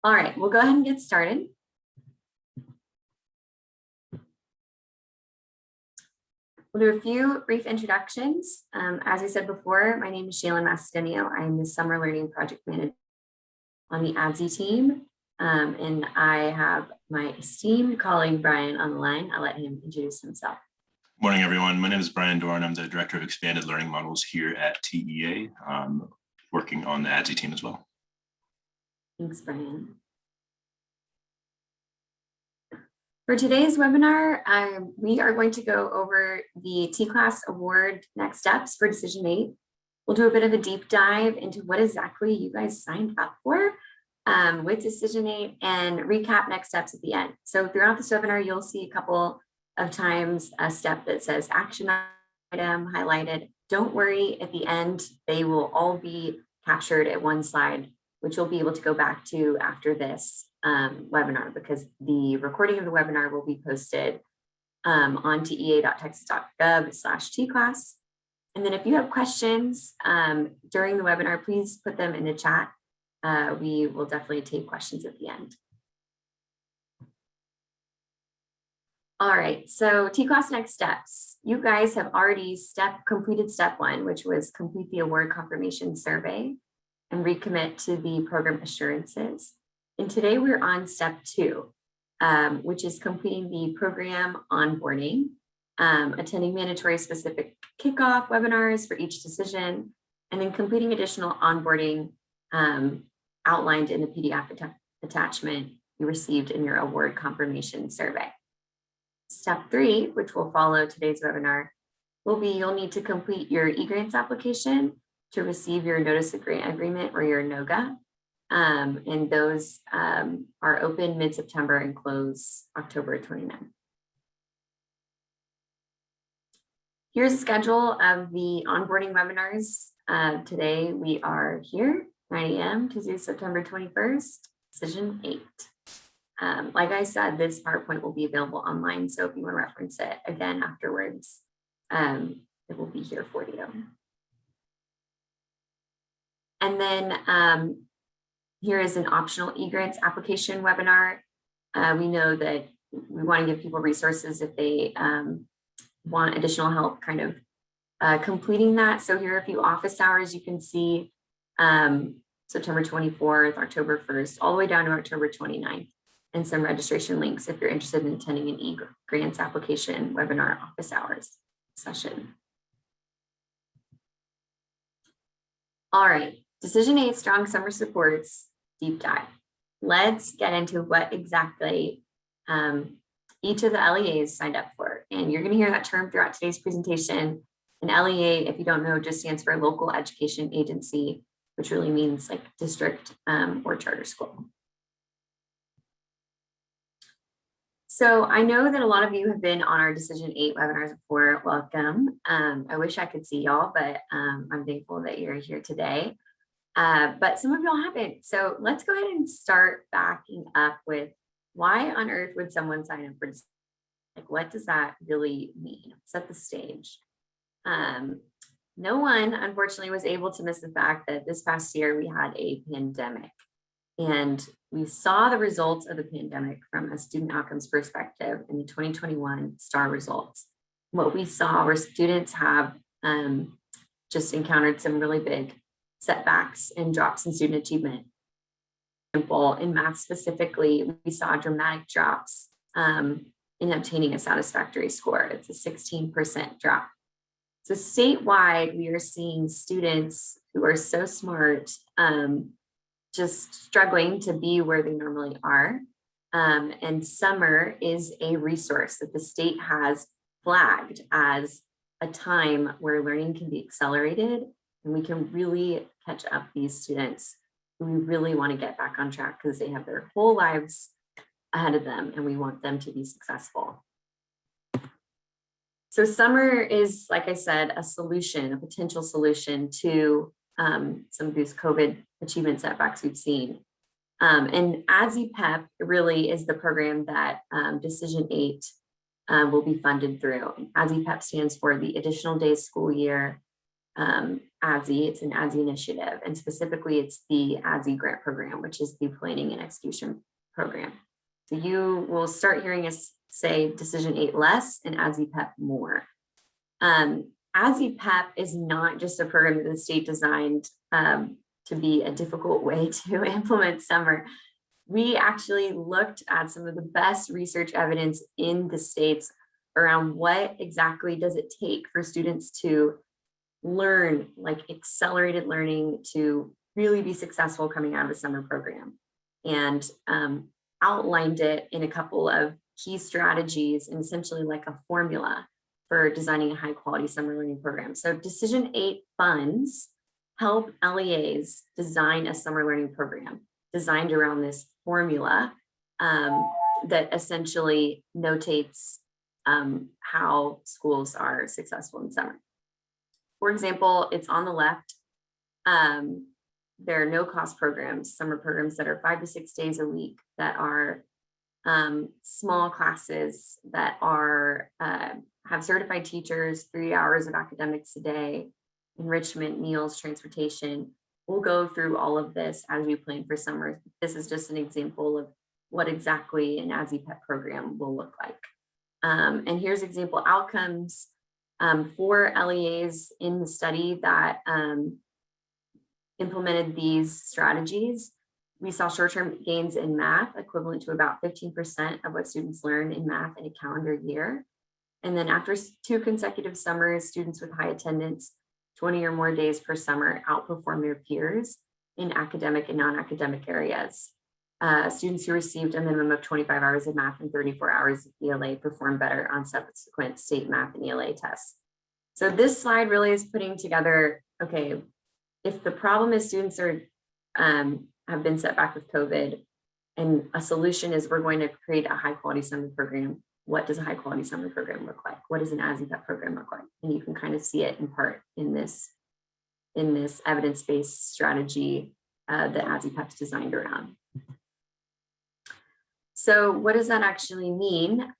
All right, we'll go ahead and get started. We'll do a few brief introductions. As I said before, my name is Shaylin Macedonio. I am the Summer Learning Project Manager on the ADZY team. And I have my esteemed colleague, Brian, on the line. I'll let him introduce himself. Morning, everyone. My name is Brian Dorn. I'm the Director of Expanded Learning Models here at TEA, working on the ADZY team as well. Thanks, Brian. For today's webinar, we are going to go over the TCLAS award next steps for Decision 8. We'll do a bit of a deep dive into what exactly you guys signed up for with Decision 8 and recap next steps at the end. So throughout this webinar, you'll see a couple of times a step that says action item highlighted. Don't worry, at the end, they will all be captured at one slide, which you'll be able to go back to after this webinar, because the recording of the webinar will be posted on tea.texas.gov/TCLAS. And then if you have questions during the webinar, please put them in the chat. We will definitely take questions at the end. All right, so TCLAS next steps. You guys have already completed step 1, which was complete the award confirmation survey and recommit to the program assurances. And today we're on step 2, which is completing the program onboarding, attending mandatory specific kickoff webinars for each decision, and then completing additional onboarding outlined in the PDF attachment you received in your award confirmation survey. Step 3, which will follow today's webinar, will be you'll need to complete your EGrants application to receive your notice of grant agreement or your NOGA. And those are open mid-September and close October 29th. Here's a schedule of the onboarding webinars. Today we are here, 9 a.m. Tuesday, September 21st, Decision 8. Like I said, this PowerPoint will be available online, so if you want to reference it again afterwards, it will be here for you. And then here is an optional EGrants application webinar. We know that we want to give people resources if they want additional help kind of completing that. So here are a few office hours you can see September 24th, October 1st, all the way down to October 29th, and some registration links if you're interested in attending an EGrants application webinar office hours session. All right, Decision 8, Strong Summer Supports, deep dive. Let's get into what exactly each of the LEAs signed up for. And you're going to hear that term throughout today's presentation. An LEA, if you don't know, just stands for Local Education Agency, which really means like district or charter school. So I know that a lot of you have been on our Decision 8 webinars before. Welcome. I wish I could see y'all, but I'm thankful that you're here today. But some of y'all haven't. So let's go ahead and start backing up with why on earth would someone sign up for Decision 8? Like, what does that really mean? Set the stage. No one, unfortunately, was able to miss the fact that this past year we had a pandemic. And we saw the results of the pandemic from a student outcomes perspective in the 2021 STAR results. What we saw were students have just encountered some really big setbacks and drops in student achievement. For example, in math specifically, we saw dramatic drops in obtaining a satisfactory score. It's a 16% drop. So statewide, we are seeing students who are so smart just struggling to be where they normally are. And summer is a resource that the state has flagged as a time where learning can be accelerated and we can really catch up these students who we really want to get back on track because they have their whole lives ahead of them and we want them to be successful. So summer is, like I said, a solution, a potential solution to some of these COVID achievement setbacks we've seen. And ADZY-PEP really is the program that Decision 8 will be funded through. ADZY-PEP stands for the Additional Days School Year ADZY. It's an ADZY initiative, and specifically it's the ADZY grant program, which is the planning and execution program. So you will start hearing us say Decision 8 less and ADZY-PEP more. ADZY-PEP is not just a program that the state designed to be a difficult way to implement summer. We actually looked at some of the best research evidence in the states around what exactly does it take for students to learn, like accelerated learning, to really be successful coming out of a summer program, and outlined it in a couple of key strategies and essentially like a formula for designing a high quality summer learning program. So Decision 8 funds help LEAs design a summer learning program designed around this formula that essentially notates how schools are successful in summer. For example, it's on the left. There are no cost programs, summer programs that are 5 to 6 days a week, that are small classes, that are have certified teachers, 3 hours of academics a day, enrichment, meals, transportation. We'll go through all of this as we plan for summer. This is just an example of what exactly an ADZY-PEP program will look like. And here's example outcomes for LEAs in the study that implemented these strategies. We saw short-term gains in math equivalent to about 15% of what students learn in math in a calendar year. And then after 2 consecutive summers, students with high attendance, 20 or more days per summer, outperform their peers in academic and non-academic areas. Students who received a minimum of 25 hours of math and 34 hours of ELA perform better on subsequent state math and ELA tests. So this slide really is putting together, okay, if the problem is students are have been set back with COVID, and a solution is we're going to create a high quality summer program, what does a high quality summer program look like? What does an ADZY-PEP program look like? And you can kind of see it in part in this evidence-based strategy that ADZY-PEP is designed around. So what does that actually mean?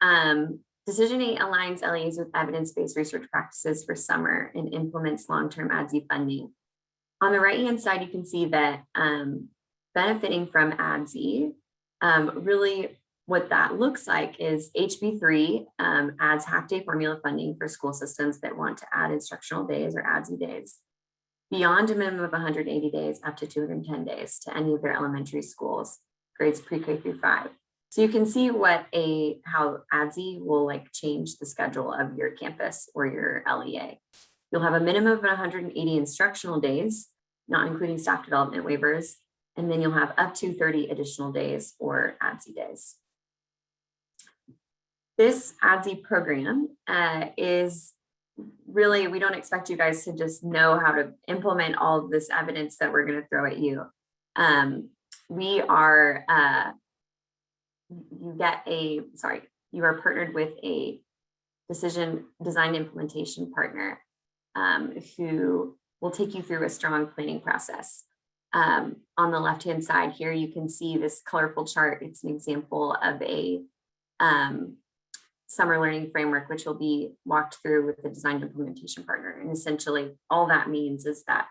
Decision 8 aligns LEAs with evidence-based research practices for summer and implements long-term ADZY funding. On the right-hand side, you can see that benefiting from ADZY, really what that looks like is HB3 adds half-day formula funding for school systems that want to add instructional days or ADZY days beyond a minimum of 180 days up to 210 days to any of their elementary schools, grades pre-K through 5. So you can see how ADZY will like change the schedule of your campus or your LEA. You'll have a minimum of 180 instructional days, not including staff development waivers, and then you'll have up to 30 additional days or ADZY days. This ADZY program is really, we don't expect you guys to just know how to implement all of this evidence that we're going to throw at you. You are partnered with a decision design implementation partner who will take you through a strong planning process. On the left-hand side here, you can see this colorful chart. It's an example of a summer learning framework, which will be walked through with the design implementation partner. And essentially all that means is that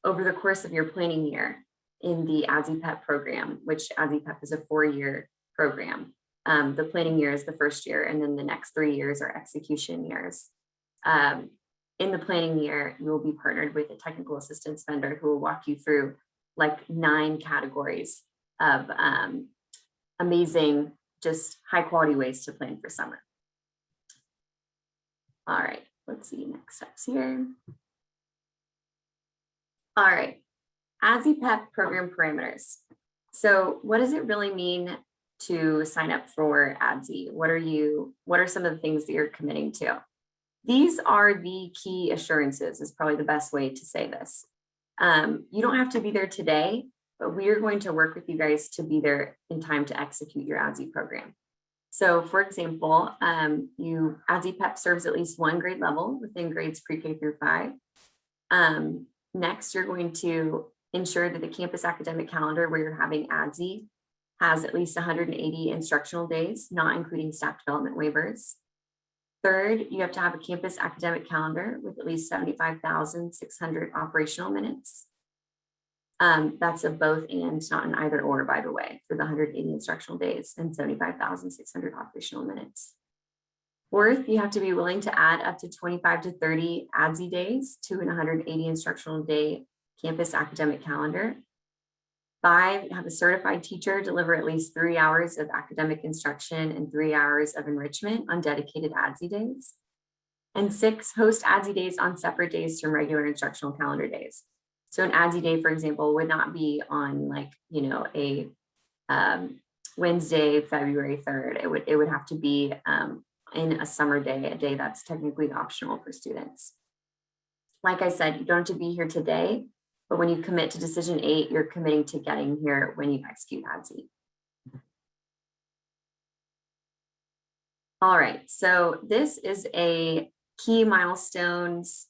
over the course of your planning year in the ADZY-PEP program, which ADZY-PEP is a 4-year program, the planning year is the first year, and then the next 3 years are execution years. In the planning year, you will be partnered with a technical assistance vendor who will walk you through like 9 categories of amazing, just high quality ways to plan for summer. All right, let's see next steps here. All right, ADZY-PEP program parameters. So what does it really mean to sign up for ADZY? What are some of the things that you're committing to? These are the key assurances, is probably the best way to say this. You don't have to be there today, but we are going to work with you guys to be there in time to execute your ADZY program. So for example, ADZY-PEP serves at least 1 grade level within grades pre-K through 5. Next, you're going to ensure that the campus academic calendar where you're having ADZY has at least 180 instructional days, not including staff development waivers. Third, you have to have a campus academic calendar with at least 75,600 operational minutes. That's a both and, not an either or, by the way, for the 180 instructional days and 75,600 operational minutes. Fourth, you have to be willing to add up to 25 to 30 ADZY days to an 180 instructional day campus academic calendar. 5, have a certified teacher deliver at least 3 hours of academic instruction and 3 hours of enrichment on dedicated ADZY days. And 6, host ADZY days on separate days from regular instructional calendar days. So an ADZY day, for example, would not be on a Wednesday, February 3rd. It would have to be in a summer day, a day that's technically optional for students. Like I said, you don't have to be here today, but when you commit to Decision 8, you're committing to getting here when you execute ADZY. All right, so this is a key milestones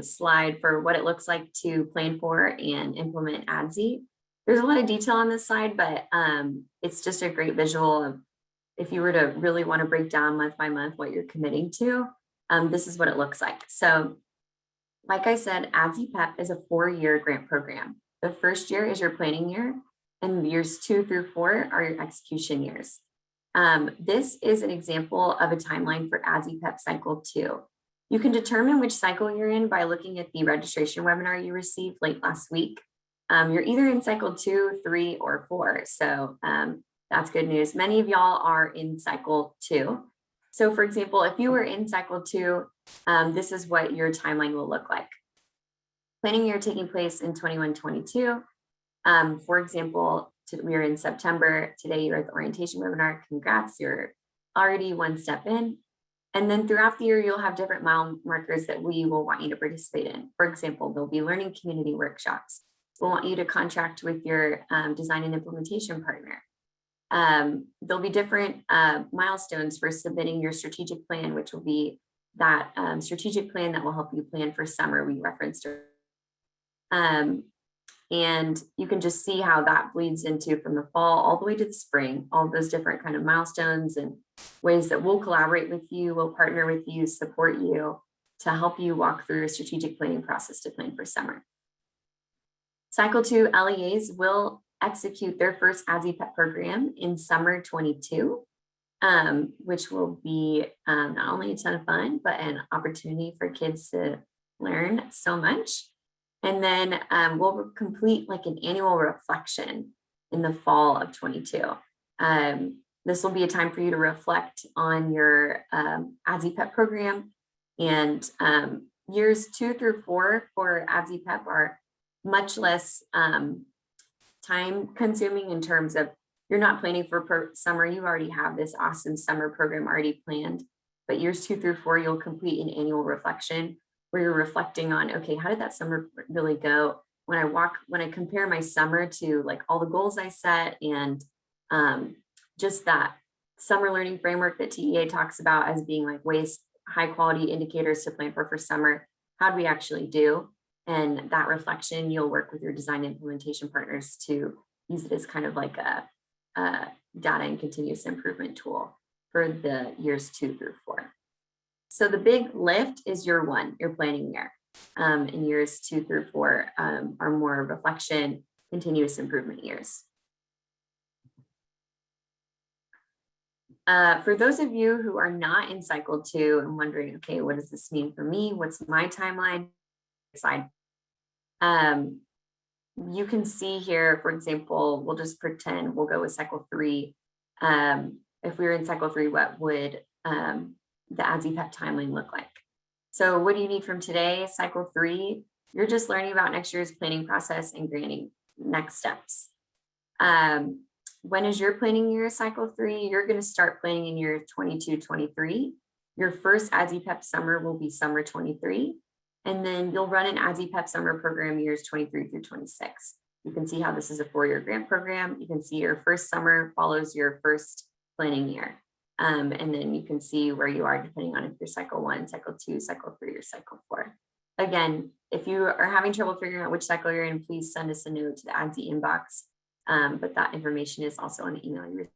slide for what it looks like to plan for and implement ADZY. There's a lot of detail on this slide, but it's just a great visual of if you were to really want to break down month by month what you're committing to, this is what it looks like. So like I said, ADZYPEP is a 4-year grant program. The first year is your planning year, and years 2 through 4 are your execution years. This is an example of a timeline for ADZYPEP cycle 2. You can determine which cycle you're in by looking at the registration webinar you received late last week. You're either in cycle 2, 3, or 4. So that's good news. Many of y'all are in cycle 2. So for example, if you were in cycle 2, this is what your timeline will look like. Planning year taking place in 21-22. For example, we are in September. Today you're at the orientation webinar. Congrats, you're already one step in. And then throughout the year, you'll have different mile markers that we will want you to participate in. For example, there'll be learning community workshops. We'll want you to contract with your design and implementation partner. There'll be different milestones for submitting your strategic plan, which will be that strategic plan that will help you plan for summer we referenced earlier. And you can just see how that bleeds into from the fall all the way to the spring, all those different kind of milestones and ways that we'll collaborate with you, we'll partner with you, support you to help you walk through a strategic planning process to plan for summer. Cycle 2 LEAs will execute their first ADZYPEP program in summer 22, which will be not only a ton of fun, but an opportunity for kids to learn so much. And then we'll complete like an annual reflection in the fall of 22. This will be a time for you to reflect on your ADZYPEP program. And years 2 through 4 for ADZYPEP are much less time consuming in terms of you're not planning for summer. You already have this awesome summer program already planned. But years 2 through 4, you'll complete an annual reflection where you're reflecting on, okay, how did that summer really go? When I compare my summer to like all the goals I set and just that summer learning framework that TEA talks about as being like ways, high quality indicators to plan for summer, how do we actually do? And that reflection, you'll work with your design implementation partners to use it as kind of like a data and continuous improvement tool for the years 2 through 4. So the big lift is year 1, your planning year. And years 2 through 4 are more reflection, continuous improvement years. For those of you who are not in cycle 2 and wondering, okay, what does this mean for me? What's my timeline? Slide. You can see here, for example, we'll just pretend we'll go with cycle 3. If we were in cycle 3, what would the ADZYPEP timeline look like? So what do you need from today? Cycle 3, you're just learning about next year's planning process and granting next steps. When is your planning year? Cycle 3, you're going to start planning in year 22-23. Your first ADZYPEP summer will be summer 23. And then you'll run an ADZYPEP summer program years 23 through 26. You can see how this is a 4-year grant program. You can see your first summer follows your first planning year. And then you can see where you are depending on if you're cycle 1, cycle 2, cycle 3, or cycle 4. Again, if you are having trouble figuring out which cycle you're in, please send us a note to the ADZY inbox. But that information is also on the email you received.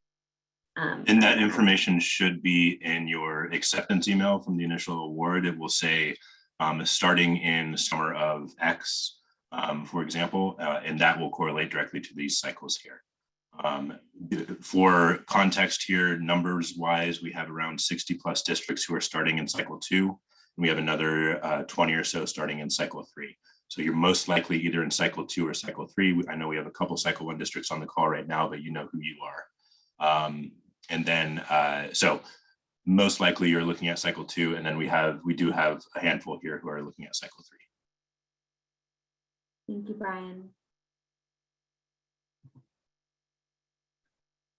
And that information should be in your acceptance email from the initial award. It will say starting in the summer of X, for example, and that will correlate directly to these cycles here. For context here, numbers wise, we have around 60 plus districts who are starting in cycle 2. And we have another 20 or so starting in cycle 3. So you're most likely either in cycle 2 or cycle 3. I know we have a couple cycle 1 districts on the call right now, but you know who you are. And then, so most likely you're looking at cycle 2, and then we do have a handful here who are looking at cycle 3. Thank you, Brian.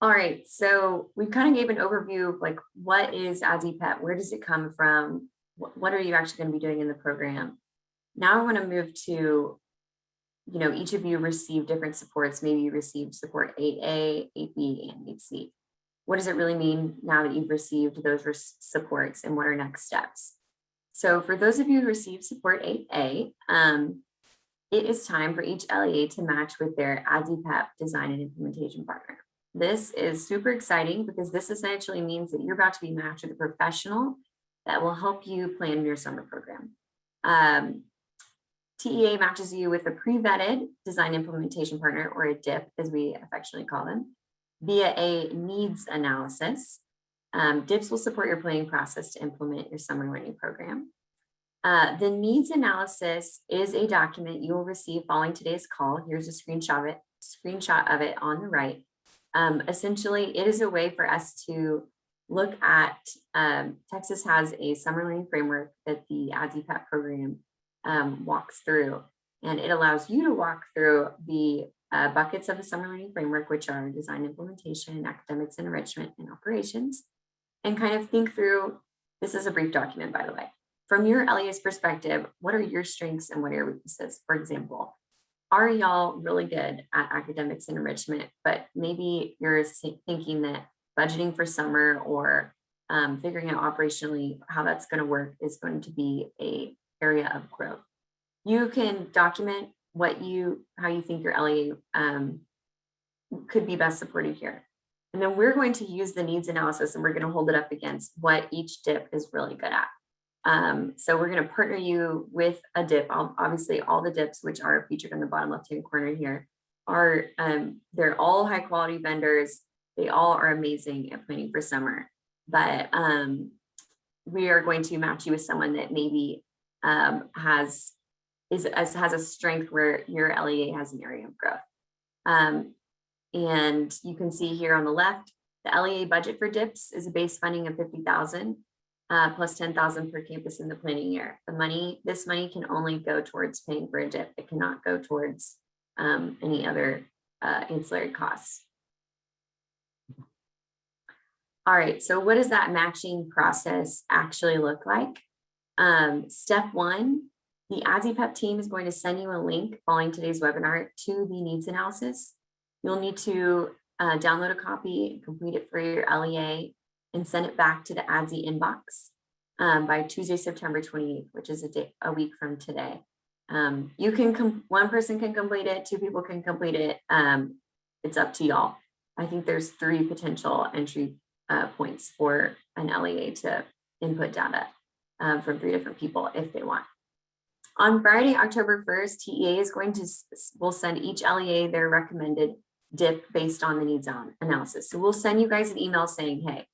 All right, so we kind of gave an overview of like, what is ADZY-PEP? Where does it come from? What are you actually going to be doing in the program? Now I want to move to, each of you received different supports. Maybe you received support 8A, 8B, and 8C. What does it really mean now that you've received those supports, and what are next steps? So for those of you who received support 8A, it is time for each LEA to match with their ADZY-PEP design and implementation partner. This is super exciting because this essentially means that you're about to be matched with a professional that will help you plan your summer program. TEA matches you with a pre-vetted design implementation partner, or a DIP as we affectionately call them, via a needs analysis. DIPs will support your planning process to implement your summer learning program. The needs analysis is a document you will receive following today's call. Here's a screenshot of it on the right. Essentially, it is a way for us to look at, Texas has a summer learning framework that the ADZY-PEP program walks through, and it allows you to walk through the buckets of the summer learning framework, which are design, implementation, academics, and enrichment, and operations, and kind of think through, this is a brief document, by the way, from your LEA's perspective, what are your strengths and what are your weaknesses? For example, are y'all really good at academics and enrichment, but maybe you're thinking that budgeting for summer or figuring out operationally how that's going to work is going to be an area of growth. You can document how you think your LEA could be best supported here. And then we're going to use the needs analysis, and we're going to hold it up against what each DIP is really good at. So we're going to partner you with a DIP. Obviously, all the DIPs, which are featured in the bottom left-hand corner here, are they're all high-quality vendors. They all are amazing at planning for summer. But we are going to match you with someone that maybe has a strength where your LEA has an area of growth. And you can see here on the left, the LEA budget for DIPs is a base funding of $50,000. Plus $10,000 per campus in the planning year. This money can only go towards paying for a DIP. It cannot go towards any other ancillary costs. All right, so what does that matching process actually look like? Step 1, the ADZY-PEP team is going to send you a link following today's webinar to the needs analysis. You'll need to download a copy, complete it for your LEA, and send it back to the ADZY inbox by Tuesday, September 28th, which is a week from today. One person can complete it, 2 people can complete it. It's up to y'all. I think there's 3 potential entry points for an LEA to input data from 3 different people if they want. On Friday, October 1st, TEA will send each LEA their recommended DIP based on the needs analysis. So we'll send you guys an email saying, hey,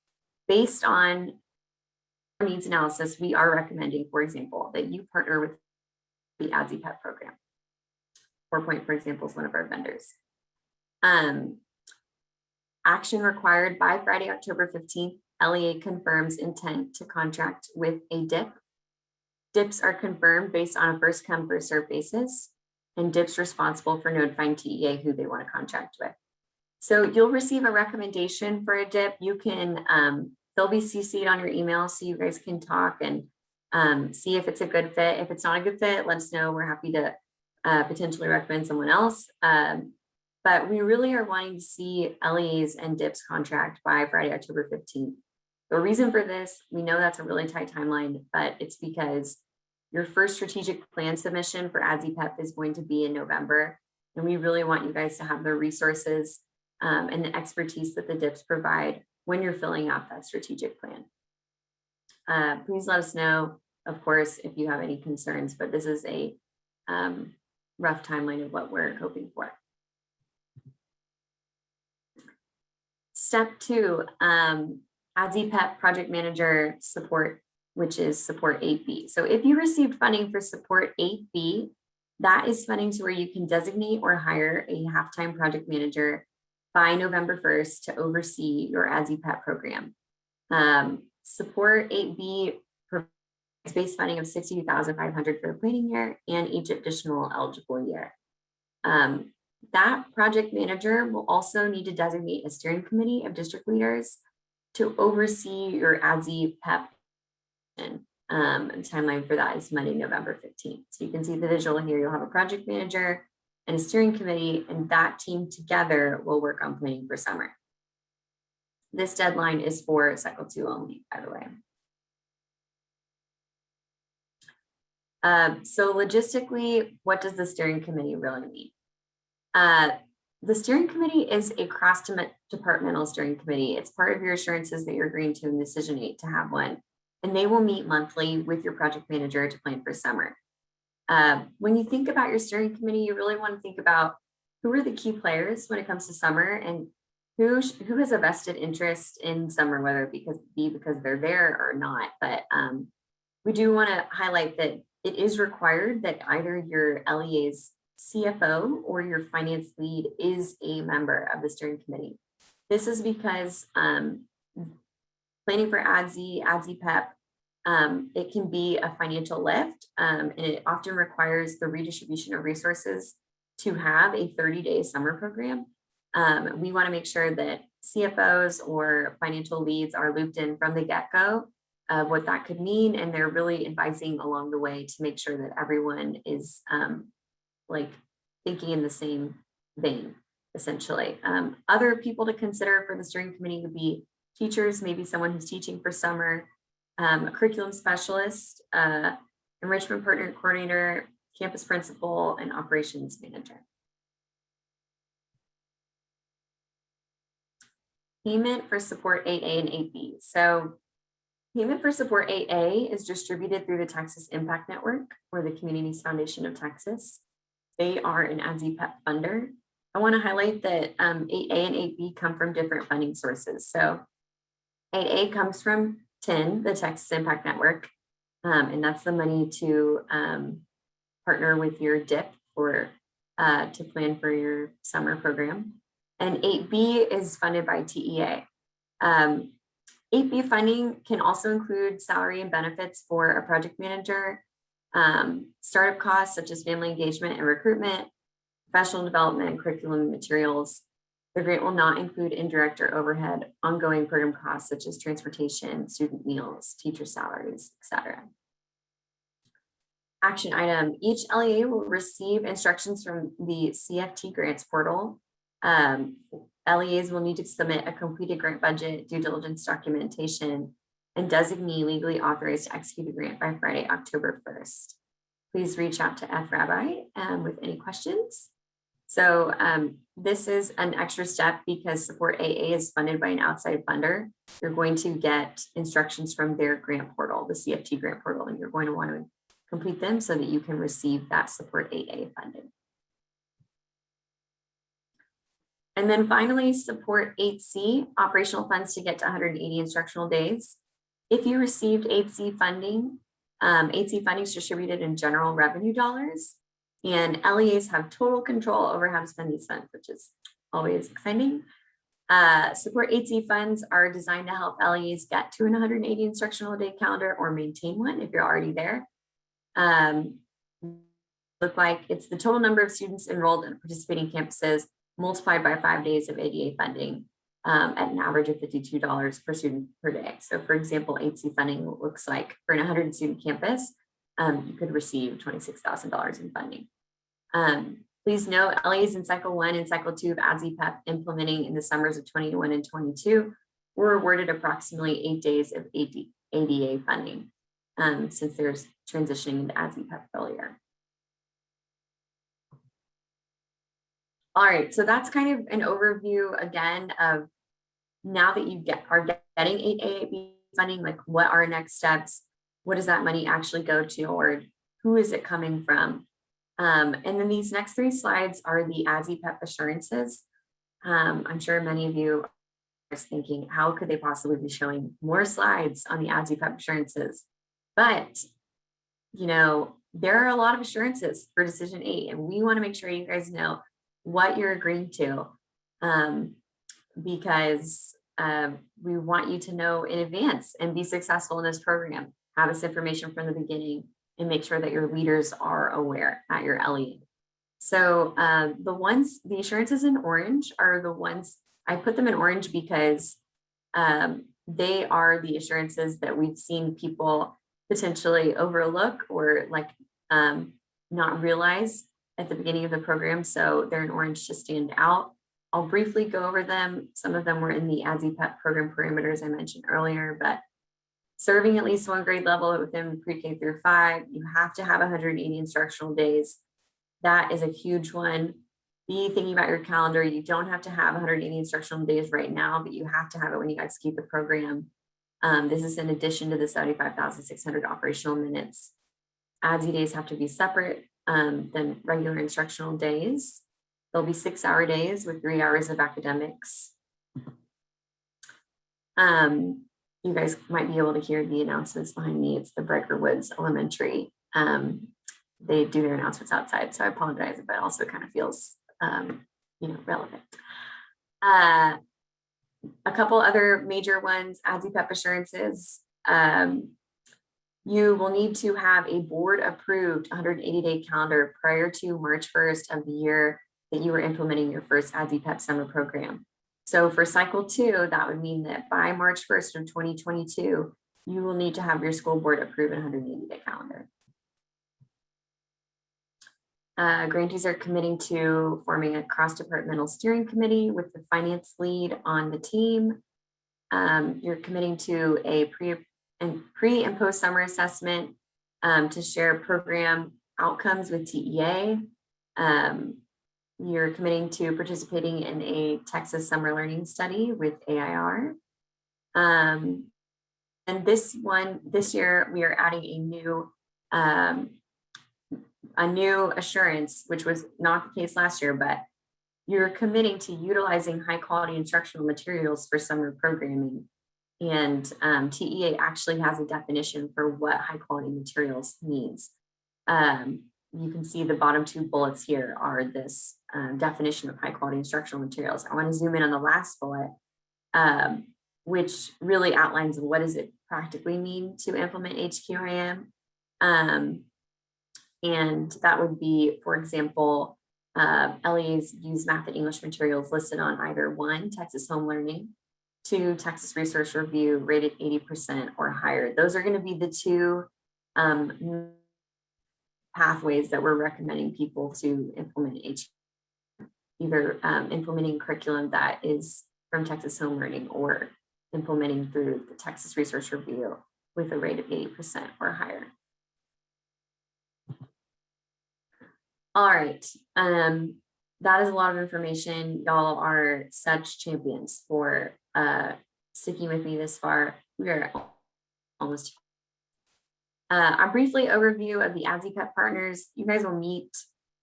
based on our needs analysis, we are recommending, for example, that you partner with the ADZY-PEP program. 4Point, for example, is one of our vendors. Action required by Friday, October 15th, LEA confirms intent to contract with a DIP. DIPs are confirmed based on a first come, first served basis, and DIPs responsible for notifying TEA who they want to contract with. So you'll receive a recommendation for a DIP. You can, they'll be CC'd on your email so you guys can talk and see if it's a good fit. If it's not a good fit, let us know. We're happy to potentially recommend someone else. But we really are wanting to see LEAs and DIPs contract by Friday, October 15th. The reason for this, we know that's a really tight timeline, but it's because your first strategic plan submission for ADZY-PEP is going to be in November. And we really want you guys to have the resources and the expertise that the DIPs provide when you're filling out that strategic plan. Please let us know, of course, if you have any concerns, but this is a rough timeline of what we're hoping for. Step 2, ADZY project manager support, which is support 8B. So if you received funding for support 8B, that is funding to where you can designate or hire a half-time project manager by November 1st to oversee your ADZY program. Support 8B provides base funding of $62,500 for the planning year and each additional eligible year. That project manager will also need to designate a steering committee of district leaders to oversee your ADZY-PEP. And timeline for that is Monday, November 15th. So you can see the visual here. You'll have a project manager and a steering committee, and that team together will work on planning for summer. This deadline is for cycle 2 only, by the way. So logistically, what does the steering committee really mean? The steering committee is a cross-departmental steering committee. It's part of your assurances that you're agreeing to in Decision 8 to have one. And they will meet monthly with your project manager to plan for summer. When you think about your steering committee, you really want to think about who are the key players when it comes to summer and who has a vested interest in summer, whether it be because they're there or not. But we do want to highlight that it is required that either your LEA's CFO or your finance lead is a member of the steering committee. This is because planning for ADZY, ADZY-PEP, it can be a financial lift, and it often requires the redistribution of resources to have a 30-day summer program. We want to make sure that CFOs or financial leads are looped in from the get-go of what that could mean, and they're really advising along the way to make sure that everyone is like thinking in the same vein, essentially. Other people to consider for the steering committee would be teachers, maybe someone who's teaching for summer, a curriculum specialist, enrichment partner coordinator, campus principal, and operations manager. Payment for support 8A and 8B. So payment for support 8A is distributed through the Texas Impact Network or the Communities Foundation of Texas. They are an ADZY-PEP funder. I want to highlight that 8A and 8B come from different funding sources. So 8A comes from TIN, the Texas Impact Network, and that's the money to partner with your DIP for to plan for your summer program. And 8B is funded by TEA. 8B funding can also include salary and benefits for a project manager, startup costs such as family engagement and recruitment, professional development, and curriculum materials. The grant will not include indirect or overhead ongoing program costs such as transportation, student meals, teacher salaries, etc. Action item, each LEA will receive instructions from the CFT grants portal. LEAs will need to submit a completed grant budget, due diligence documentation, and designee legally authorized to execute the grant by Friday, October 1st. Please reach out to FRabbi with any questions. So this is an extra step because support AA is funded by an outside funder. You're going to get instructions from their grant portal, the CFT grant portal, and you're going to want to complete them so that you can receive that support AA funding. And then finally, support 8C, operational funds to get to 180 instructional days. If you received 8C funding, 8C funding is distributed in general revenue dollars, and LEAs have total control over how to spend these funds, which is always exciting. Support 8C funds are designed to help LEAs get to an 180 instructional day calendar or maintain one if you're already there. Look like it's the total number of students enrolled in participating campuses multiplied by 5 days of ADA funding at an average of $52 per student per day. So for example, 8C funding looks like for an 100 student campus, you could receive $26,000 in funding. Please note, LEAs in cycle 1 and cycle 2 of ADZY-PEP implementing in the summers of 21 and 22 were awarded approximately 8 days of ADA funding since there's transitioning into ADZY-PEP earlier. All right, so that's kind of an overview again of now that you are getting AEPEP funding, like what are next steps? What does that money actually go to, or who is it coming from? And then these next 3 slides are the ADZY/PEP assurances. I'm sure many of you are thinking, how could they possibly be showing more slides on the ADZY/PEP assurances? But, you know, there are a lot of assurances for Decision 8, and we want to make sure you guys know what you're agreeing to, because we want you to know in advance and be successful in this program. Have this information from the beginning and make sure that your leaders are aware at your LE. So the assurances in orange are the ones, I put them in orange because they are the assurances that we've seen people potentially overlook or like not realize at the beginning of the program. So they're in orange to stand out. I'll briefly go over them. Some of them were in the ADZY/PEP program parameters I mentioned earlier, but serving at least 1 grade level within pre-K through 5, you have to have 180 instructional days. That is a huge one. Be thinking about your calendar. You don't have to have 180 instructional days right now, but you have to have it when you execute the program. This is in addition to the 75,600 operational minutes. ADZY days have to be separate than regular instructional days. There'll be 6-hour days with 3 hours of academics. You guys might be able to hear the announcements behind me. It's the Breaker Woods Elementary. They do their announcements outside, so I apologize, but it also kind of feels, relevant. A couple other major ones, ADZY/PEP assurances. You will need to have a board approved 180-day calendar prior to March 1st of the year that you are implementing your first ADZY/PEP summer program. So for cycle 2, that would mean that by March 1st of 2022, you will need to have your school board approve a 180-day calendar. Grantees are committing to forming a cross-departmental steering committee with the finance lead on the team. You're committing to a pre and post summer assessment to share program outcomes with TEA. You're committing to participating in a Texas summer learning study with AIR. And this year we are adding a new assurance, which was not the case last year, but you're committing to utilizing high quality instructional materials for summer programming. And TEA actually has a definition for what high quality materials means. You can see the bottom 2 bullets here are this definition of high quality instructional materials. I want to zoom in on the last bullet, which really outlines what does it practically mean to implement HQIM. And that would be, for example, LEAs use math and English materials listed on either 1, Texas Home Learning, 2, Texas Research Review, rated 80% or higher. Those are going to be the 2 pathways that we're recommending people to implement HQIM, either implementing curriculum that is from Texas Home Learning or implementing through the Texas Research Review with a rate of 80% or higher. All right, that is a lot of information. Y'all are such champions for sticking with me this far. We are almost. A briefly overview of the ADZY/PEP partners. You guys will meet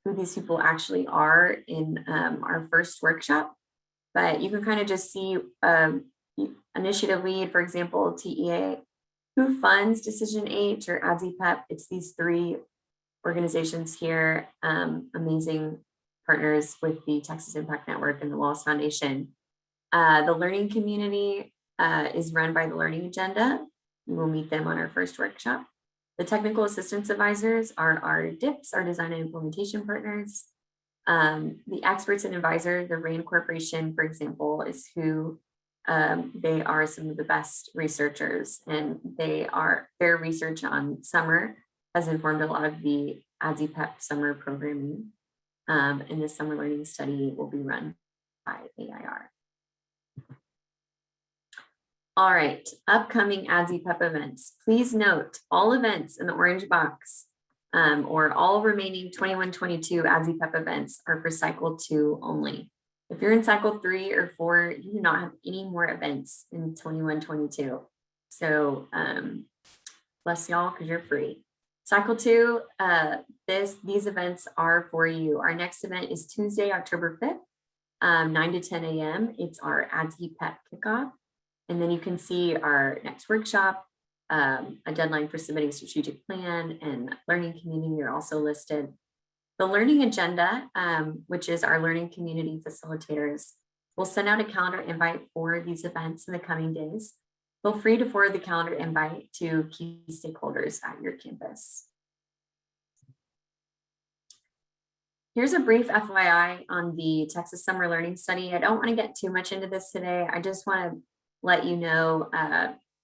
who these people actually are in our first workshop, but you can kind of just see initiative lead, for example, TEA, who funds Decision 8 or ADZY/PEP. It's these 3 organizations here, amazing partners with the Texas Impact Network and the Wallace Foundation. The learning community is run by the Learning Agenda. You will meet them on our first workshop. The technical assistance advisors are our DIPs, our design and implementation partners. The experts and advisor, the RAND Corporation, for example, is who they are some of the best researchers, and their research on summer has informed a lot of the ADZY/PEP summer programming. And this summer learning study will be run by AIR. All right, upcoming ADZY/PEP events. Please note all events in the orange box or all remaining 21-22 ADZY/PEP events are for cycle 2 only. If you're in cycle 3 or 4, you do not have any more events in 21-22. So bless y'all because you're free. Cycle 2, these events are for you. Our next event is Tuesday, October 5th, 9 to 10 a.m. It's our ADZY-PEP kickoff. And then you can see our next workshop, a deadline for submitting strategic plan, and learning community are also listed. The learning agenda, which is our learning community facilitators, will send out a calendar invite for these events in the coming days. Feel free to forward the calendar invite to key stakeholders at your campus. Here's a brief FYI on the Texas Summer Learning Study. I don't want to get too much into this today. I just want to let you know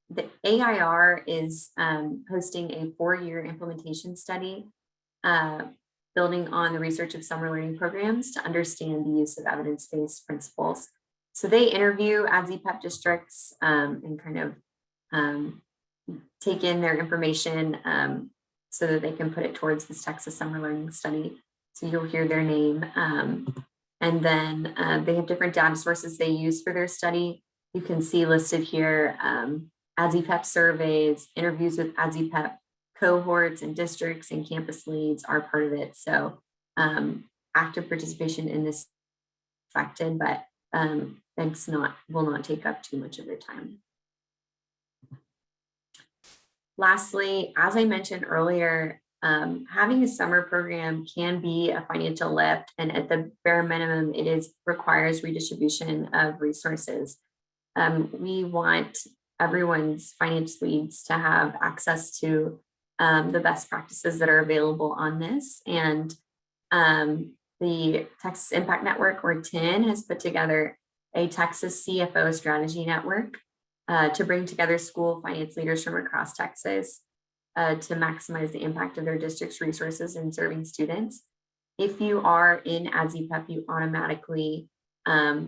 the AIR is hosting a 4-year implementation study building on the research of summer learning programs to understand the use of evidence-based principles. So they interview ADZY-PEP districts and kind of take in their information so that they can put it towards this Texas Summer Learning Study. So you'll hear their name. And then they have different data sources they use for their study. You can see listed here ADZY-PEP surveys, interviews with ADZY-PEP cohorts and districts and campus leads are part of it. So active participation in this affected, but will not take up too much of your time. Lastly, as I mentioned earlier, having a summer program can be a financial lift, and at the bare minimum, it requires redistribution of resources. We want everyone's finance leads to have access to the best practices that are available on this. And the Texas Impact Network, or TIN, has put together a Texas CFO strategy network to bring together school finance leaders from across Texas to maximize the impact of their district's resources in serving students. If you are in ADZY-PEP, you automatically have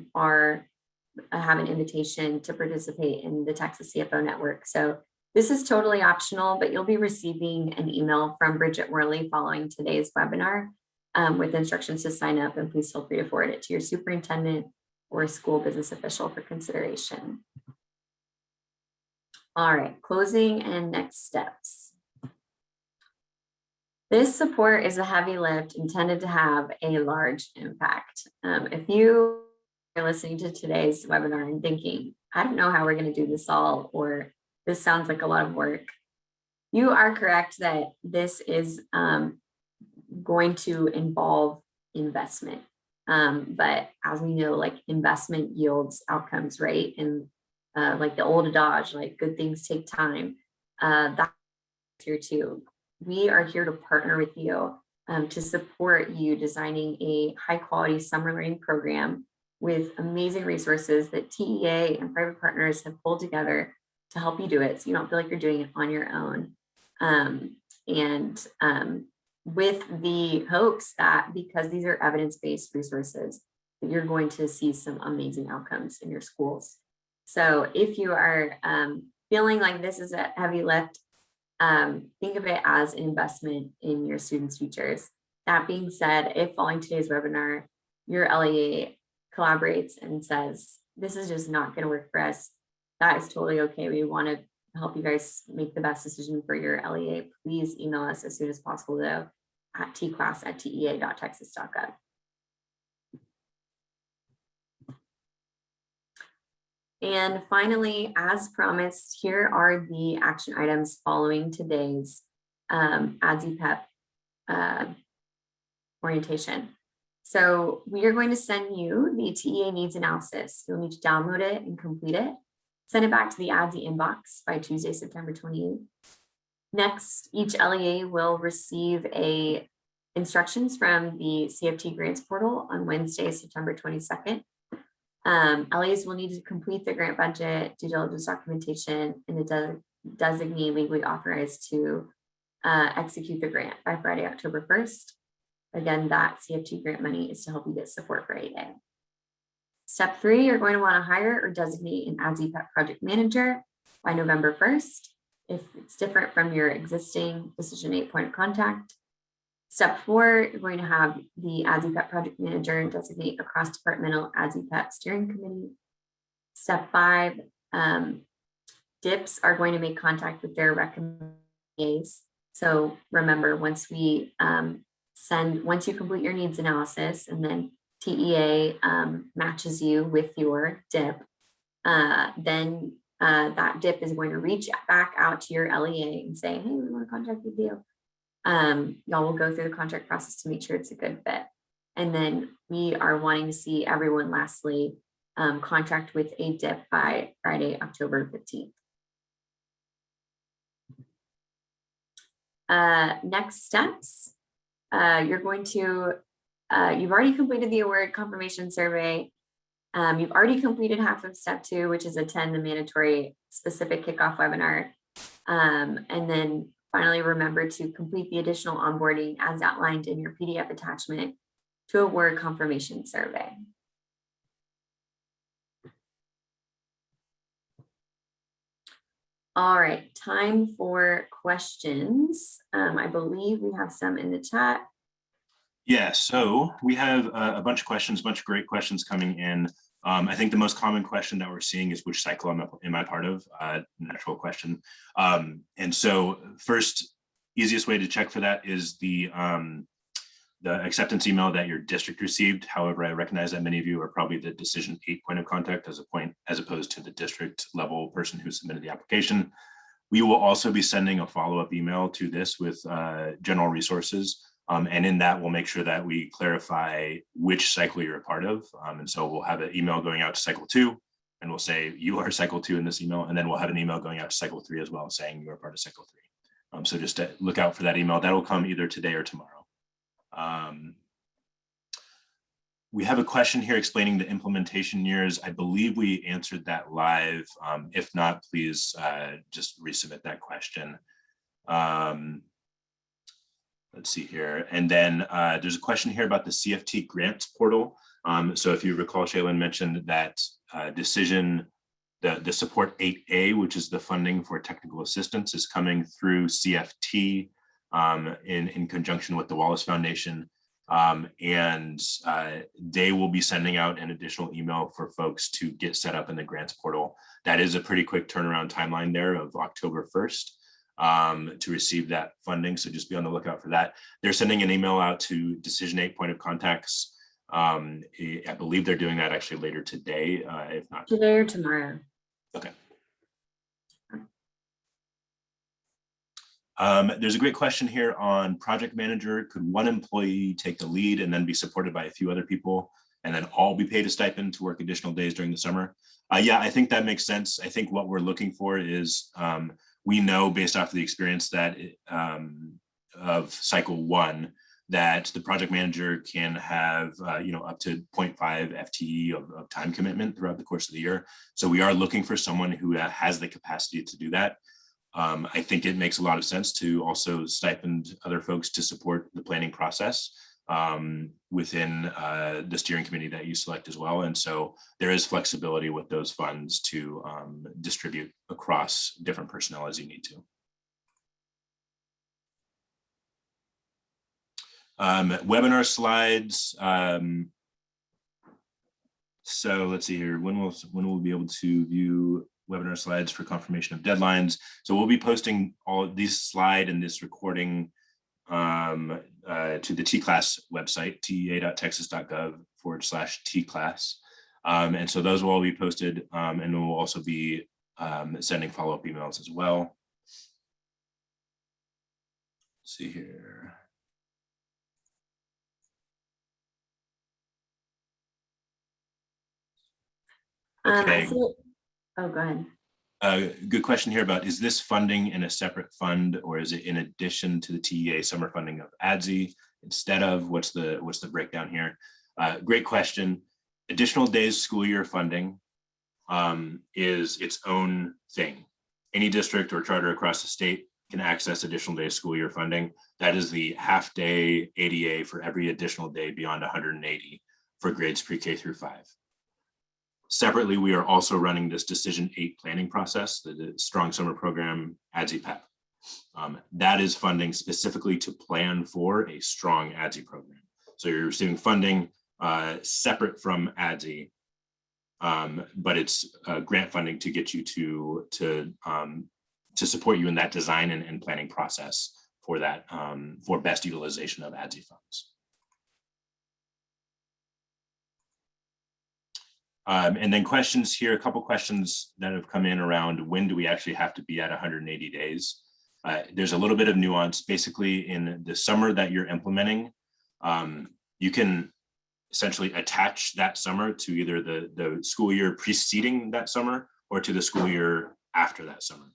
an invitation to participate in the Texas CFO network. So this is totally optional, but you'll be receiving an email from Bridget Worley following today's webinar with instructions to sign up, and please feel free to forward it to your superintendent or school business official for consideration. All right, closing and next steps. This support is a heavy lift intended to have a large impact. If you are listening to today's webinar and thinking, I don't know how we're going to do this all, or this sounds like a lot of work, you are correct that this is going to involve investment. But as we know, like, investment yields outcomes, right? And like the old adage, like, good things take time. That's here too. We are here to partner with you to support you designing a high quality summer learning program with amazing resources that TEA and private partners have pulled together to help you do it, so you don't feel like you're doing it on your own. With the hopes that, because these are evidence-based resources, that you're going to see some amazing outcomes in your schools. So if you are feeling like this is a heavy lift, think of it as an investment in your students' futures. That being said, if following today's webinar, your LEA collaborates and says, this is just not going to work for us, that is totally okay. We want to help you guys make the best decision for your LEA. Please email us as soon as possible, though, at tclass@tea.texas.gov. And finally, as promised, here are the action items following today's ADZY-PEP orientation. So we are going to send you the TEA needs analysis. You'll need to download it and complete it. Send it back to the ADZY inbox by Tuesday, September 28th. Next, each LEA will receive instructions from the CFT grants portal on Wednesday, September 22nd. LEAs will need to complete the grant budget, due diligence documentation, and the designee legally authorized to execute the grant by Friday, October 1st. Again, that CFT grant money is to help you get support for ADA. Step 3, you're going to want to hire or designate an ADZY-PEP project manager by November 1st. If it's different from your existing Decision 8 point of contact. Step 4, you're going to have the ADZY project manager designate a cross-departmental ADZY steering committee. Step 5, DIPs are going to make contact with their recommendations. So remember, once we once you complete your needs analysis and then TEA matches you with your DIP, then that DIP is going to reach back out to your LEA and say, hey, we want to contract with you. Y'all will go through the contract process to make sure it's a good fit. And then we are wanting to see everyone lastly contract with a DIP by Friday, October 15th. Next steps, you're going to, you've already completed the award confirmation survey. You've already completed half of step 2, which is attend the mandatory specific kickoff webinar. And then finally, remember to complete the additional onboarding as outlined in your PDF attachment to award confirmation survey. All right, time for questions. I believe we have some in the chat. Yeah, so we have a bunch of questions, a bunch of great questions coming in. I think the most common question that we're seeing is which cycle am I part of? Natural question. And so first, easiest way to check for that is the acceptance email that your district received. However, I recognize that many of you are probably the decision 8 point of contact as opposed to the district level person who submitted the application. We will also be sending a follow-up email to this with general resources. And in that, we'll make sure that we clarify which cycle you're a part of. And so we'll have an email going out to cycle 2, and we'll say you are cycle 2 in this email. And then we'll have an email going out to cycle 3 as well, saying you are part of cycle 3. So just look out for that email. That'll come either today or tomorrow. We have a question here explaining the implementation years. I believe we answered that live. If not, please just resubmit that question. Let's see here. And then there's a question here about the CFT grants portal. So if you recall, Shaylin mentioned that the support 8A, which is the funding for technical assistance, is coming through CFT in conjunction with the Wallace Foundation. And they will be sending out an additional email for folks to get set up in the grants portal. That is a pretty quick turnaround timeline there of October 1st. To receive that funding. So just be on the lookout for that. They're sending an email out to Decision 8 point of contacts. I believe they're doing that actually later today, if not today or tomorrow. Okay. There's a great question here on project manager. Could one employee take the lead and then be supported by a few other people and then all be paid a stipend to work additional days during the summer? Yeah, I think that makes sense. I think what we're looking for is we know based off of the experience that of cycle 1 that the project manager can have up to 0.5 FTE of time commitment throughout the course of the year. So we are looking for someone who has the capacity to do that. I think it makes a lot of sense to also stipend other folks to support the planning process within the steering committee that you select as well. And so there is flexibility with those funds to distribute across different personnel as you need to. Webinar slides. So let's see here. When will we be able to view webinar slides for confirmation of deadlines? So we'll be posting all of these slide and this recording to the TCLAS website, tea.texas.gov/TCLAS. And so those will all be posted, and we'll also be sending follow-up emails as well. Let's see here. Okay. Oh, go ahead. Good question here about, is this funding in a separate fund or is it in addition to the TEA summer funding of ADZY instead of, what's the breakdown here? Great question. Additional days school year funding is its own thing. Any district or charter across the state can access additional days school year funding. That is the half day ADA for every additional day beyond 180 for grades pre-K through 5. Separately, we are also running this Decision 8 planning process, the Strong Summer Program, ADZY PEP. That is funding specifically to plan for a strong ADZY program. So you're receiving funding separate from ADZY, but it's grant funding to get you to support you in that design and planning process for that, for best utilization of ADZY funds. And then questions here, a couple questions that have come in around when do we actually have to be at 180 days? There's a little bit of nuance. Basically, in the summer that you're implementing, you can essentially attach that summer to either the school year preceding that summer or to the school year after that summer.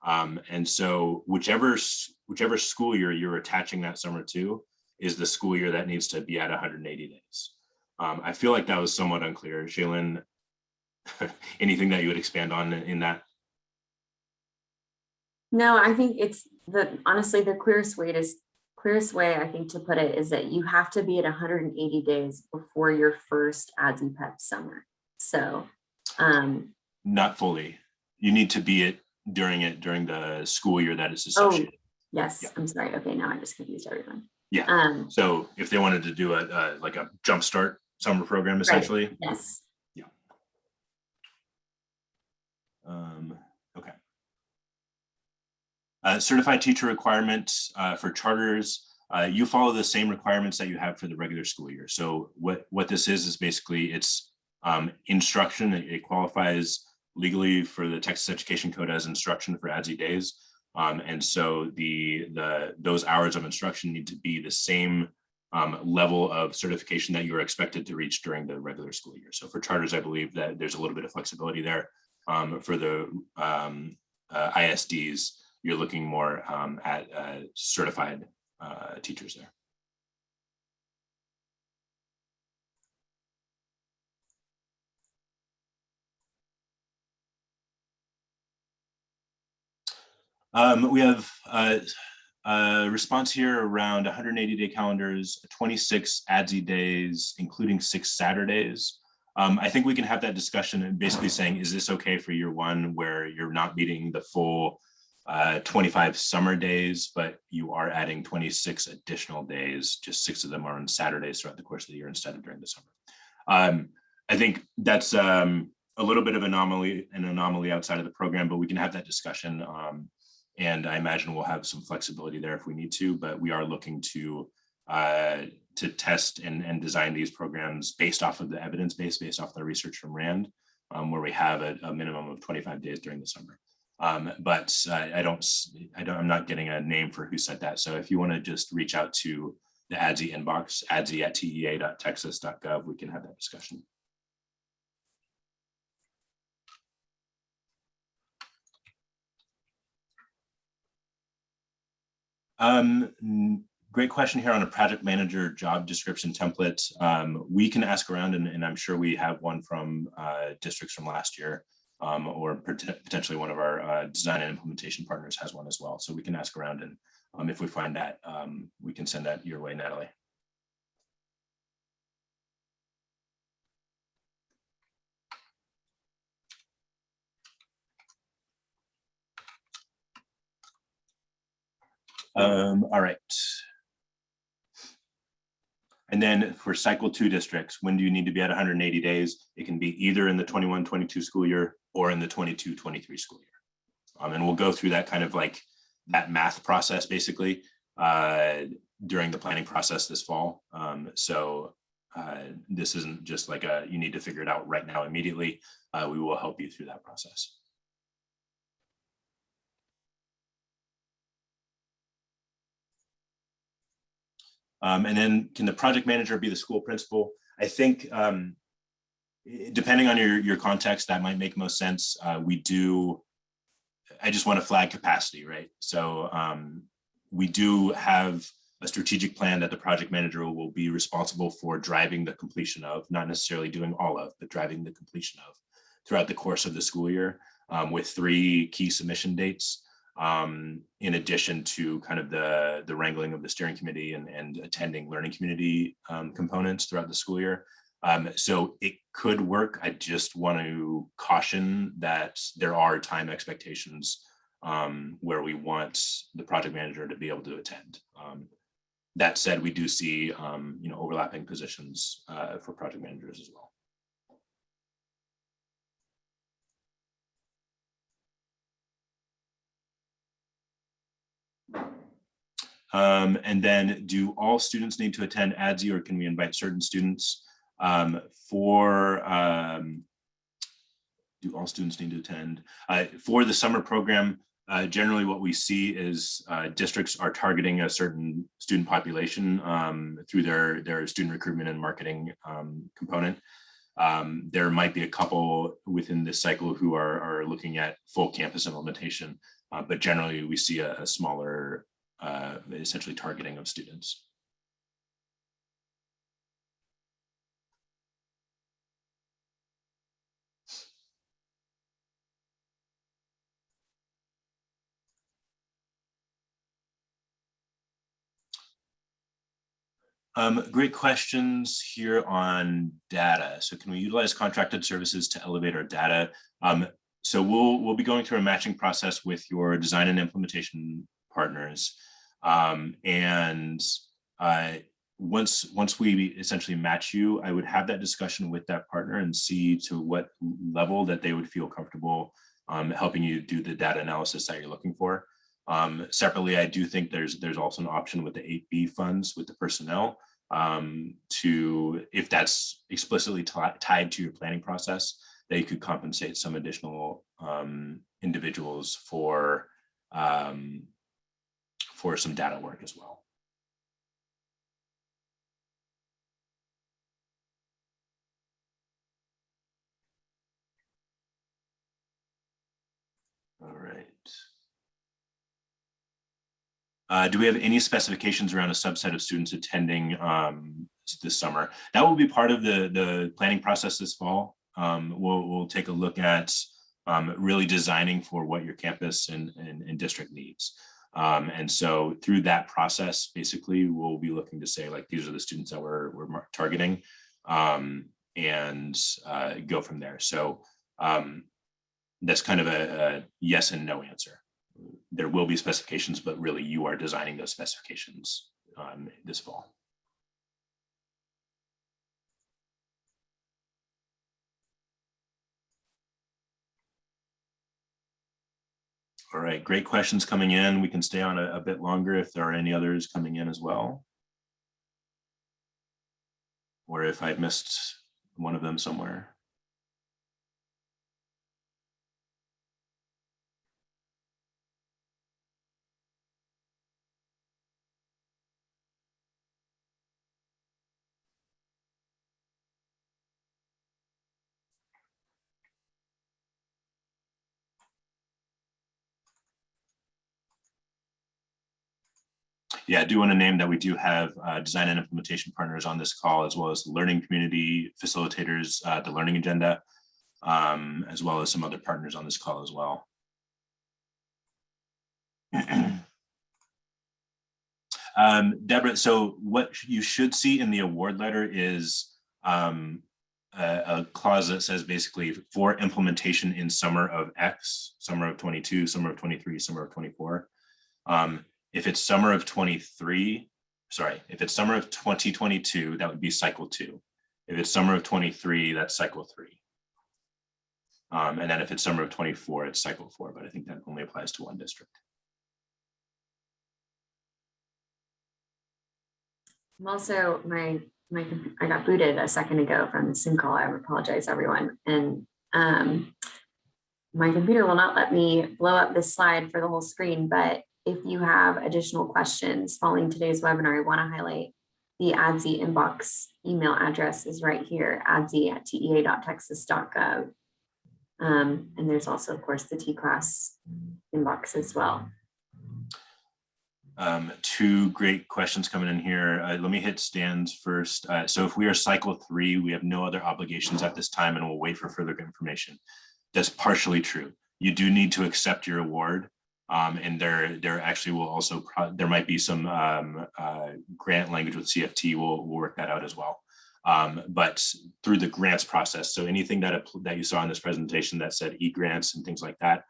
And so whichever school year you're attaching that summer to is the school year that needs to be at 180 days. I feel like that was somewhat unclear. Shaylin, anything that you would expand on in that? No, I think it's honestly the clearest way I think to put it is that you have to be at 180 days before your first ADZY-PEP summer. So not fully. You need to be during the school year that is associated. Oh, yes. Yeah. I'm sorry. Okay, now I just confused everyone. Yeah. So if they wanted to do like a jumpstart summer program, essentially. Right. Yes. Yeah. Okay. Certified teacher requirements for charters. You follow the same requirements that you have for the regular school year. So what this is basically it's instruction. It qualifies legally for the Texas Education Code as instruction for ADZY days. And so those hours of instruction need to be the same level of certification that you're expected to reach during the regular school year. So for charters, I believe that there's a little bit of flexibility there. For the ISDs, you're looking more at certified teachers there. We have a response here around 180-day calendars, 26 ADZY days, including 6 Saturdays. I think we can have that discussion and basically saying, is this okay for year one where you're not meeting the full 25 summer days, but you are adding 26 additional days, just 6 of them are on Saturdays throughout the course of the year instead of during the summer. I think that's a little bit of an anomaly outside of the program, but we can have that discussion. And I imagine we'll have some flexibility there if we need to, but we are looking to test and design ththese programs based off of the evidence base, based off the research from RAND, where we have a minimum of 25 days during the summer. But I'm not getting a name for who said that. So if you want to just reach out to the ADZY inbox, adzy@tea.texas.gov, we can have that discussion. Great question here on a project manager job description template. We can ask around, and I'm sure we have one from districts from last year, or potentially one of our design and implementation partners has one as well. So we can ask around, and if we find that, we can send that your way, Natalie. All right. And then for cycle 2 districts, when do you need to be at 180 days? It can be either in the 21-22 school year or in the 22-23 school year. And we'll go through that kind of like that math process basically during the planning process this fall. So this isn't just like you need to figure it out right now immediately. We will help you through that process. And then can the project manager be the school principal? I think depending on your context, that might make most sense. I just want to flag capacity, right? So we do have a strategic plan that the project manager will be responsible for driving the completion of, not necessarily doing all of, but driving the completion of throughout the course of the school year with 3 key submission dates. In addition to kind of the wrangling of the steering committee and attending learning community components throughout the school year. So it could work. I just want to caution that there are time expectations where we want the project manager to be able to attend. That said, we do see overlapping positions for project managers as well. And then, do all students need to attend ADZY, or can we invite certain students? Do all students need to attend? For the summer program, generally what we see is districts are targeting a certain student population through their student recruitment and marketing component. There might be a couple within this cycle who are looking at full campus implementation, but generally we see a smaller, essentially targeting of students. Great questions here on data. So can we utilize contracted services to elevate our data? So we'll be going through a matching process with your design and implementation partners. Once we essentially match you, I would have that discussion with that partner and see to what level that they would feel comfortable helping you do the data analysis that you're looking for. Separately, I do think there's also an option with the 8B funds with the personnel to, if that's explicitly tied to your planning process, that you could compensate some additional individuals for some data work as well. All right. Do we have any specifications around a subset of students attending this summer? That will be part of the planning process this fall. We'll take a look at really designing for what your campus and district needs. And so through that process, basically, we'll be looking to say, like, these are the students that we're targeting, and go from there. So that's kind of a yes and no answer. There will be specifications, but really you are designing those specifications this fall. All right, great questions coming in. We can stay on a bit longer if there are any others coming in as well. Or if I've missed one of them somewhere. Yeah, I do want to name that we do have design and implementation partners on this call, as well as the learning community facilitators, the learning agenda, as well as some other partners on this call as well. Deborah, so what you should see in the award letter is a clause that says basically for implementation in summer of X, summer of 22, summer of 23, summer of 24. If it's summer of 23, sorry, if it's summer of 2022, that would be cycle 2. If it's summer of 23, that's cycle 3. And then if it's summer of 24, it's cycle 4, but I think that only applies to one district. I'm also, I got booted a second ago from the Zoom call. I apologize, everyone. And my computer will not let me blow up this slide for the whole screen, but if you have additional questions following today's webinar, I want to highlight the ADZY inbox email address is right here, adzy@tea.texas.gov. And there's also, of course, the TCLAS inbox as well. 2 great questions coming in here. Let me hit Stan's first. So if we are cycle 3, we have no other obligations at this time and we'll wait for further information. That's partially true. You do need to accept your award. And there actually will also, there might be some grant language with CFT, we'll work that out as well. But through the grants process, so anything that you saw in this presentation that said EGrants and things like that,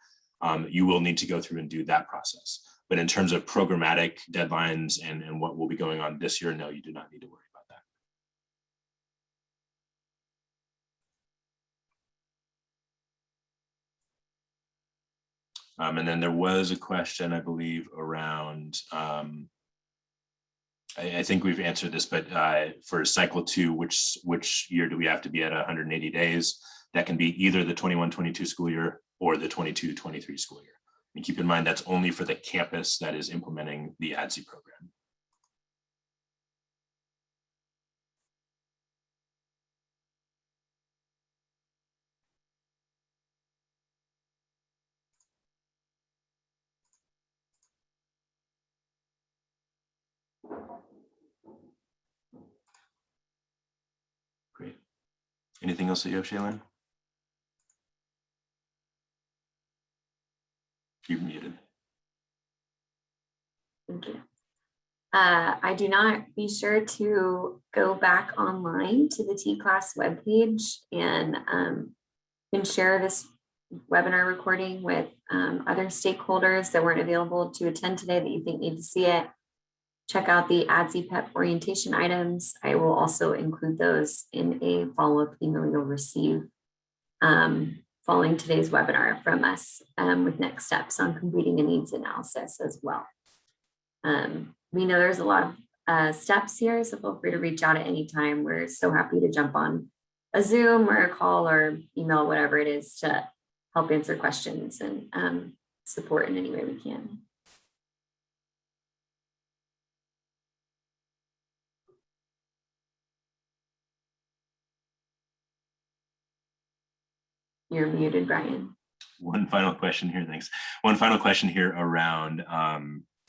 you will need to go through and do that process. But in terms of programmatic deadlines and what will be going on this year, no, you do not need to worry about that. And then there was a question, I believe, around, I think we've answered this, but for cycle 2, which year do we have to be at 180 days? That can be either the 21-22 school year or the 22-23 school year. And keep in mind, that's only for the campus that is implementing the ADZY program. Great. Anything else that you have, Shaylin? You're muted. Thank you. I do not. Be sure to go back online to the TCLAS webpage and share this webinar recording with other stakeholders that weren't available to attend today that you think need to see it. Check out the ADZY-PEP orientation items. I will also include those in a follow-up email you'll receive following today's webinar from us with next steps on completing a needs analysis as well. We know there's a lot of steps here, so feel free to reach out at any time. We're so happy to jump on a Zoom or a call or email, whatever it is, to help answer questions and support in any way we can. You're muted, Brian. One final question here, thanks. One final question here around,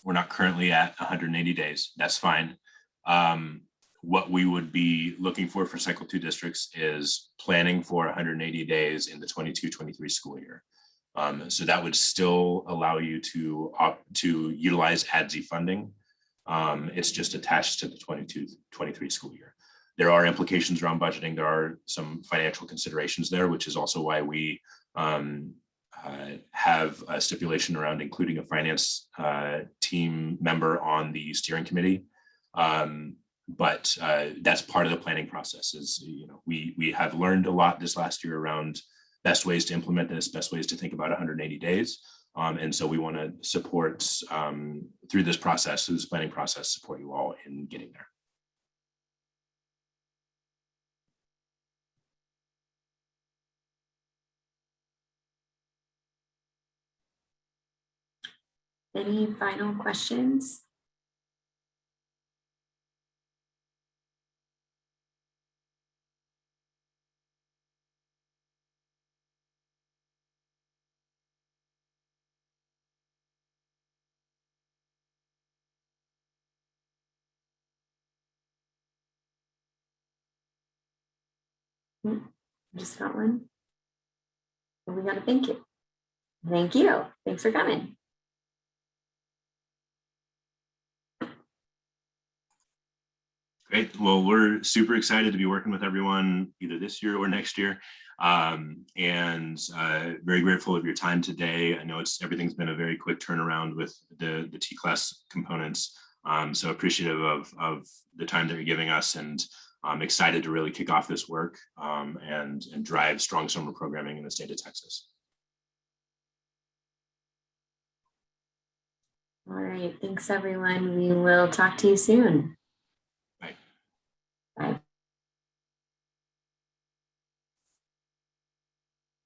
we're not currently at 180 days, that's fine. What we would be looking for cycle 2 districts is planning for 180 days in the 22-23 school year. So that would still allow you to utilize ADZY funding. It's just attached to the 22-23 school year. There are implications around budgeting. There are some financial considerations there, which is also why we have a stipulation around including a finance team member on the steering committee. But that's part of the planning process. Is, you know, we have learned a lot this last year around best ways to implement this, best ways to think about 180 days. And so we want to support through this process, through this planning process, support you all in getting there. Any final questions? I just got one. Well, we got to thank you. Thank you. Thanks for coming. Great. Well, we're super excited to be working with everyone either this year or next year. And very grateful of your time today. I know everything's been a very quick turnaround with the TCLAS components. So appreciative of the time that you're giving us, and I'm excited to really kick off this work and drive strong summer programming in the state of Texas. All right. Thanks, everyone. We will talk to you soon.